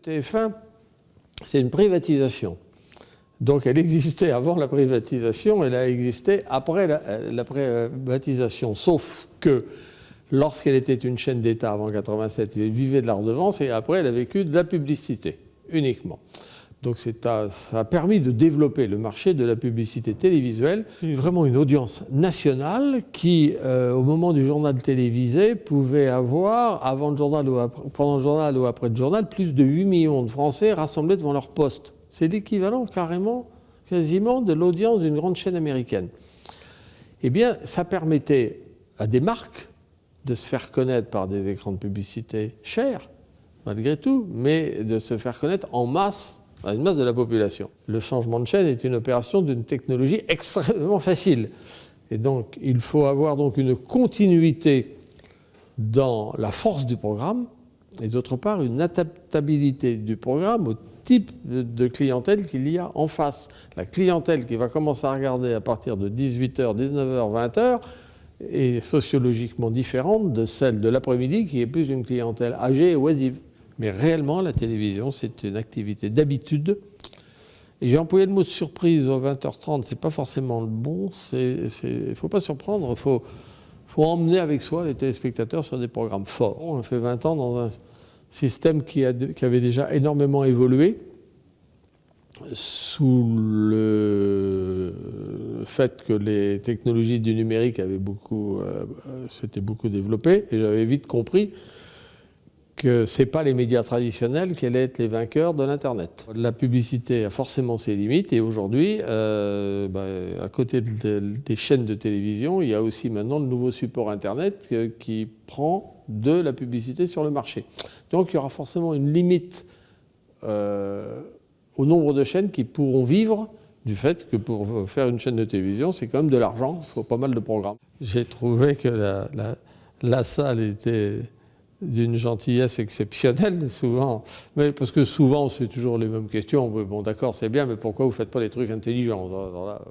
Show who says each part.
Speaker 1: TF1, c'est une privatisation. Donc elle existait avant la privatisation, elle a existé après la privatisation. Sauf que lorsqu'elle était une chaîne d'État avant 1987, elle vivait de la redevance et après elle a vécu de la publicité uniquement. Donc ça a permis de développer le marché de la publicité télévisuelle. C'est vraiment une audience nationale qui, au moment du journal télévisé, pouvait avoir, avant le journal ou après, pendant le journal ou après le journal, plus de 8 millions de Français rassemblés devant leur poste. C'est l'équivalent carrément, quasiment, de l'audience d'une grande chaîne américaine. Eh bien, ça permettait à des marques de se faire connaître par des écrans de publicité chers, malgré tout, mais de se faire connaître en masse, à une masse de la population. Le changement de chaîne est une opération d'une technologie extrêmement facile. Et donc, il faut avoir donc une continuité dans la force du programme et d'autre part une adaptabilité du programme au type de clientèle qu'il y a en face. La clientèle qui va commencer à regarder à partir de 18h, 19h, 20h est sociologiquement différente de celle de l'après-midi qui est plus une clientèle âgée et oisive. Mais réellement, la télévision, c'est une activité d'habitude. Et j'ai employé le mot de surprise aux 20h30, c'est pas forcément le bon. Il ne faut pas surprendre, il faut emmener avec soi les téléspectateurs sur des programmes forts. On a fait 20 ans dans un système qui avait déjà énormément évolué sous le fait que les technologies du numérique s'étaient beaucoup développées. Et j'avais vite compris que ce n'est pas les médias traditionnels qui allaient être les vainqueurs de l'Internet. La publicité a forcément ses limites et aujourd'hui, à côté des chaînes de télévision, il y a aussi maintenant le nouveau support Internet qui prend de la publicité sur le marché. Donc il y aura forcément une limite au nombre de chaînes qui pourront vivre du fait que pour faire une chaîne de télévision, c'est quand même de l'argent, il faut pas mal de programmes. J'ai trouvé que la salle était d'une gentillesse exceptionnelle, souvent. Mais parce que souvent, c'est toujours les mêmes questions. Bon, d'accord, c'est bien, mais pourquoi vous ne faites pas des trucs intelligents ? Alors là,